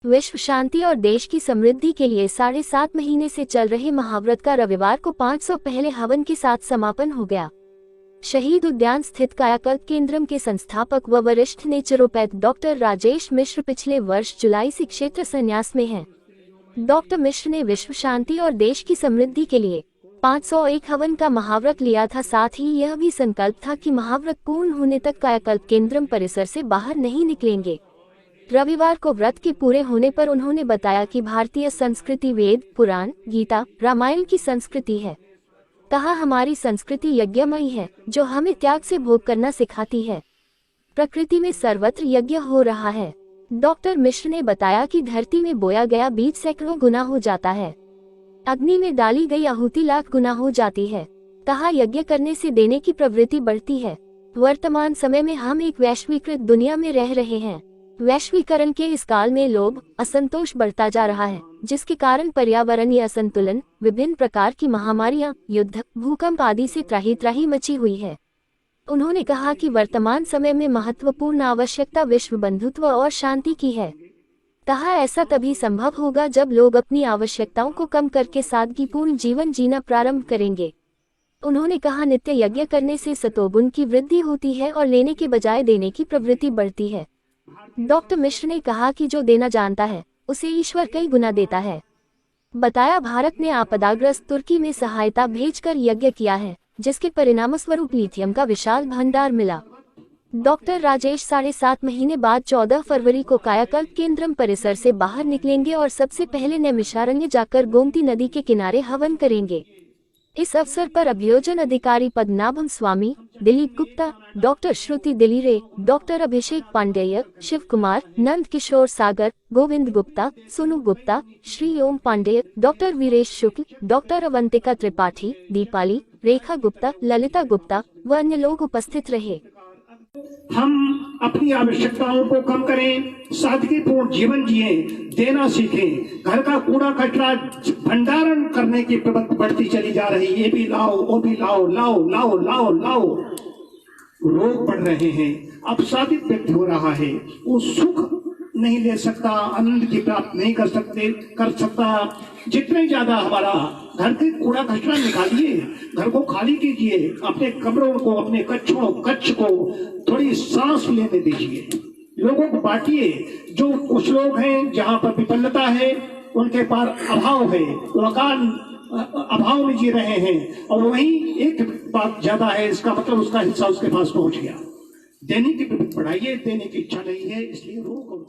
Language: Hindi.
विश्व शांति और देश की समृद्धि के लिए 7.5 महीने से चल रहे महाव्रत का रविवार को 500 पहले हवन के साथ समापन हो गया। शहीद उद्यान स्थित कायाकल्प केंद्रम के संस्थापक व वरिष्ठ नेचुरोपैथ डॉक्टर राजेश मिश्र पिछले वर्ष जुलाई से क्षेत्र संन्यास में हैं। डॉक्टर मिश्र ने विश्व शांति और देश की समृद्धि के लिए 501 हवन का महाव्रत लिया था। साथ ही यह भी संकल्प था कि महाव्रत पूर्ण होने तक कायाकल्प केंद्रम परिसर से बाहर नहीं निकलेंगे। रविवार को व्रत के पूरे होने पर उन्होंने बताया कि भारतीय संस्कृति वेद, पुराण, गीता, रामायण की संस्कृति है। कहा, हमारी संस्कृति यज्ञमयी है जो हमें त्याग से भोग करना सिखाती है। प्रकृति में सर्वत्र यज्ञ हो रहा है। डॉक्टर मिश्र ने बताया कि धरती में बोया गया बीज सैकड़ों गुना हो जाता है, अग्नि में डाली गई आहुति लाख गुना हो जाती है। कहा, यज्ञ करने से देने की प्रवृत्ति बढ़ती है। वर्तमान समय में हम एक वैश्वीकृत दुनिया में रह रहे हैं। वैश्वीकरण के इस काल में लोभ, असंतोष बढ़ता जा रहा है, जिसके कारण पर्यावरणीय असंतुलन, विभिन्न प्रकार की महामारियां, युद्ध, भूकंप आदि से त्राही त्राही मची हुई है। उन्होंने कहा कि वर्तमान समय में महत्वपूर्ण आवश्यकता विश्व बंधुत्व और शांति की है। कहा, ऐसा तभी संभव होगा जब लोग अपनी आवश्यकताओं को कम करके सादगीपूर्ण जीवन जीना प्रारंभ करेंगे। उन्होंने कहा, नित्य यज्ञ करने से सतोगुण की वृद्धि होती है और लेने के बजाय देने की प्रवृत्ति बढ़ती है। डॉक्टर मिश्र ने कहा कि जो देना जानता है उसे ईश्वर कई गुना देता है। बताया, भारत ने आपदाग्रस्त तुर्की में सहायता भेजकर यज्ञ किया है, जिसके परिणामस्वरूप लिथियम का विशाल भंडार मिला। डॉक्टर राजेश 7.5 महीने बाद 14 फरवरी को कायाकल्प केंद्रम परिसर से बाहर निकलेंगे और सबसे पहले नैमिषारण्य जाकर गोमती नदी के किनारे हवन करेंगे। इस अवसर पर अभियोजन अधिकारी पद्मनाभम स्वामी, दिलीप गुप्ता, डॉक्टर श्रुति दिलीरे, डॉक्टर अभिषेक पांडेय, शिव कुमार, नंद किशोर सागर, गोविंद गुप्ता, सोनू गुप्ता, श्री ओम पांडेय, डॉक्टर वीरेश शुक्ल, डॉक्टर अवंतिका त्रिपाठी, दीपाली, रेखा गुप्ता, ललिता गुप्ता व अन्य लोग उपस्थित रहे। हम अपनी आवश्यकताओं को कम करें, सादगीपूर्ण जीवन जिए, देना सीखें। घर का कूड़ा कचरा भंडारण करने की प्रवृत्ति बढ़ती चली जा रही। ये भी लाओ, वो भी लाओ, लाओ लाओ लाओ लाओ। रोग बढ़ रहे हैं, अपसादित व्यक्ति हो रहा है, वो सुख नहीं ले सकता, आनंद की प्राप्त नहीं कर सकता। जितने ज्यादा हमारा घर के कूड़ा कचरा निकालिए, घर को खाली कीजिए, अपने कमरों को, अपने कच्छ को थोड़ी सांस लेने दीजिए, लोगों को बांटिए। जो कुछ लोग हैं जहाँ पर विपन्नता है, उनके पास अभाव है, वो अकाल अभाव में जी रहे हैं, और वहीं एक बात ज्यादा है, इसका मतलब उसका हिस्सा उसके पास पहुंच गया। देने की प्रवृत्ति बढ़ाइए, देने की इच्छा नहीं है, इसलिए रोग